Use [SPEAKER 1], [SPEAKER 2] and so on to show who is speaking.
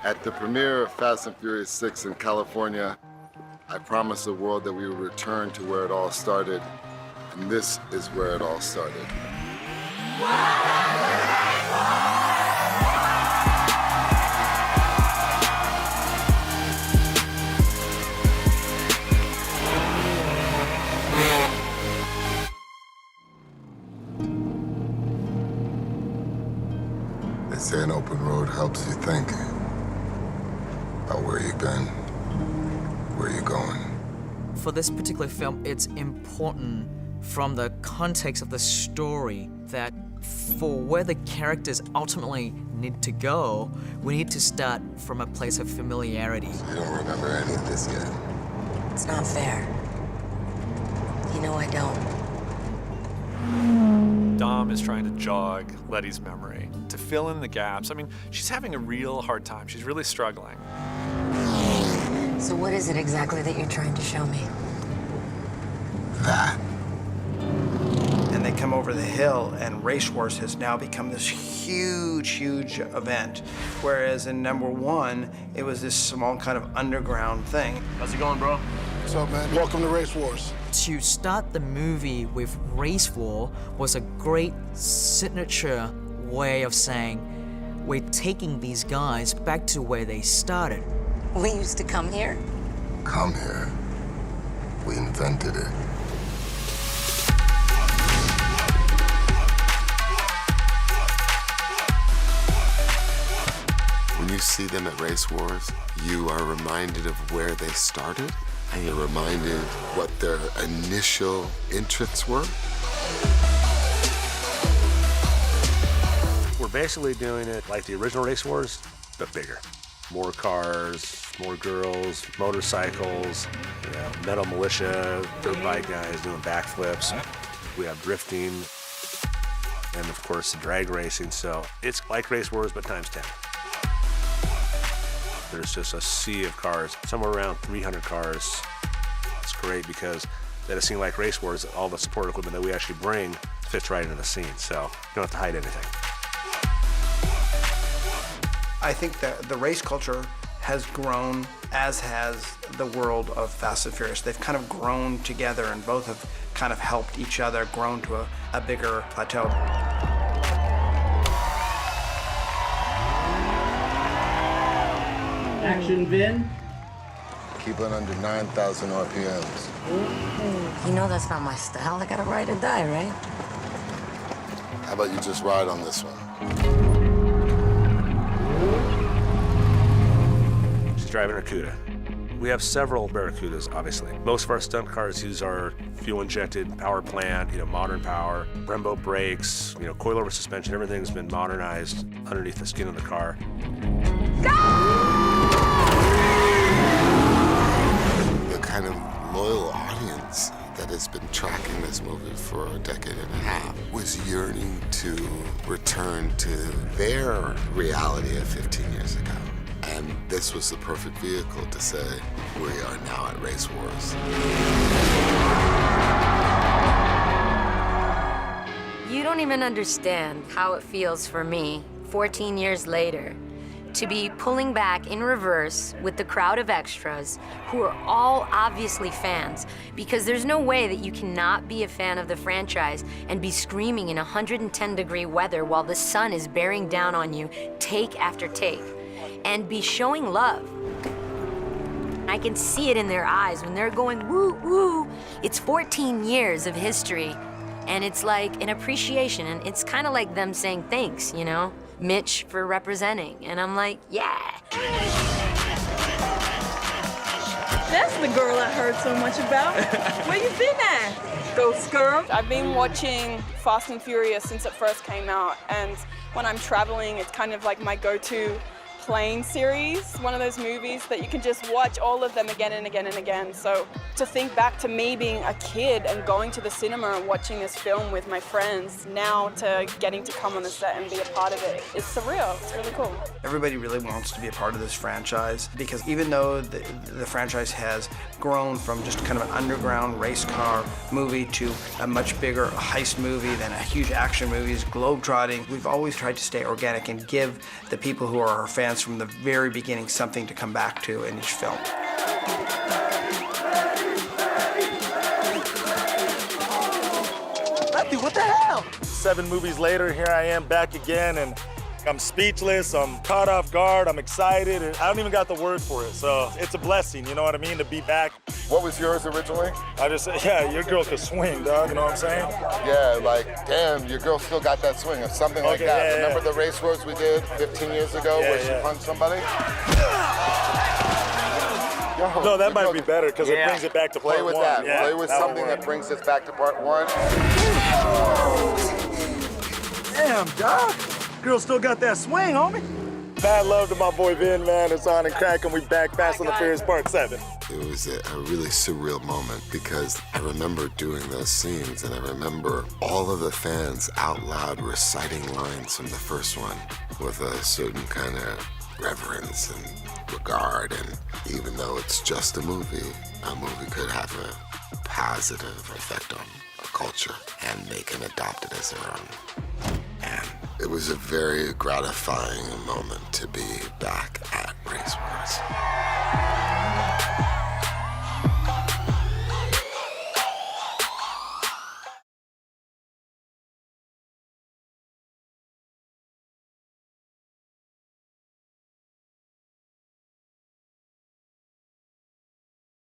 [SPEAKER 1] At the premiere of Fast and Furious 6 in California, I promised the world that we would return to where it all started, and this is where it all started. They say an open road helps you think about where you've been, where you're going.
[SPEAKER 2] For this particular film, it's important from the context of the story that for where the characters ultimately need to go, we need to start from a place of familiarity.
[SPEAKER 1] So you don't remember any of this yet?
[SPEAKER 3] It's not fair. You know I don't.
[SPEAKER 4] Dom is trying to jog Letty's memory, to fill in the gaps. I mean, she's having a real hard time. She's really struggling.
[SPEAKER 3] So what is it exactly that you're trying to show me?
[SPEAKER 1] That.
[SPEAKER 5] And they come over the hill, and Race Wars has now become this huge, huge event. Whereas in #1, it was this small kind of underground thing.
[SPEAKER 6] How's it going, bro?
[SPEAKER 7] What's up, man? Welcome to Race Wars.
[SPEAKER 2] To start the movie with Race War was a great signature way of saying, we're taking these guys back to where they started.
[SPEAKER 3] We used to come here.
[SPEAKER 1] Come here. We invented it. When you see them at Race Wars, you are reminded of where they started, and you're reminded what their initial interests were.
[SPEAKER 6] We're basically doing it like the original Race Wars, but bigger. More cars, more girls, motorcycles, you know, metal militia, dirt bike guys doing backflips. We have drifting, and of course the drag racing. So it's like Race Wars, but times 10. There's just a sea of cars, somewhere around 300 cars. It's great because at a scene like Race Wars, all the support equipment that we actually bring fits right into the scene, so you don't have to hide anything.
[SPEAKER 5] I think that the race culture has grown, as has the world of Fast and Furious. They've kind of grown together, and both have kind of helped each other grown to a bigger plateau.
[SPEAKER 8] Action, Vin.
[SPEAKER 1] Keep it under 9,000 RPMs.
[SPEAKER 3] You know that's not my style. I gotta ride or die, right?
[SPEAKER 1] How about you just ride on this one?
[SPEAKER 6] She's driving her CUDA. We have several Barracudas, obviously. Most of our stunt cars use our fuel-injected power plant, you know, modern power, Brembo brakes, you know, coilover suspension. Everything's been modernized underneath the skin of the car.
[SPEAKER 1] The kind of loyal audience that has been tracking this movie for a decade and a half was yearning to return to their reality of 15 years ago. And this was the perfect vehicle to say, we are now at Race Wars.
[SPEAKER 3] You don't even understand how it feels for me, 14 years later, to be pulling back in reverse with the crowd of extras who are all obviously fans, because there's no way that you cannot be a fan of the franchise and be screaming in 110-degree weather while the sun is bearing down on you take after take, and be showing love. I can see it in their eyes when they're going, woo, woo. It's 14 years of history, and it's like an appreciation, and it's kind of like them saying thanks, you know? Mitch for representing, and I'm like, yeah.
[SPEAKER 8] That's the girl I heard so much about. Where you been at, ghost girl?
[SPEAKER 9] I've been watching Fast and Furious since it first came out, and when I'm traveling, it's kind of like my go-to plane series, one of those movies that you can just watch all of them again and again and again. So to think back to me being a kid and going to the cinema and watching this film with my friends, now to getting to come on the set and be a part of it, it's surreal. It's really cool.
[SPEAKER 5] Everybody really wants to be a part of this franchise, because even though the franchise has grown from just kind of an underground race car movie to a much bigger heist movie, then a huge action movies, globetrotting, we've always tried to stay organic and give the people who are our fans, provides from the very beginning something to come back to in each film.
[SPEAKER 10] What the hell? 7 movies later, here I am back again, and I'm speechless, I'm caught off guard, I'm excited, and I don't even got the word for it. So it's a blessing, you know what I mean, to be back.
[SPEAKER 1] What was yours originally?
[SPEAKER 10] I just said, yeah, your girl could swing, dog, you know what I'm saying?
[SPEAKER 1] Yeah, like, damn, your girl still got that swing or something like that.
[SPEAKER 10] Yeah,
[SPEAKER 1] Remember the race wars we did 15 years ago where she punched somebody? Yo,
[SPEAKER 10] no, that might be better because it brings it back to part
[SPEAKER 1] Play with
[SPEAKER 10] one.
[SPEAKER 1] that.
[SPEAKER 10] Yeah,
[SPEAKER 1] Play with something that brings us back to part 1.
[SPEAKER 10] Damn, dog. Girl still got that swing, homie. Bad love to my boy Vin, man. It's on and cracking. We back Fast and the Furious Part 7.
[SPEAKER 1] It was a really surreal moment because I remember doing those scenes and I remember all of the fans out loud reciting lines from the first one with a certain kind of reverence and regard. And even though it's just a movie could have a positive effect on a culture and they can adopt it as their own. And it was a very gratifying moment to be back at Race Wars.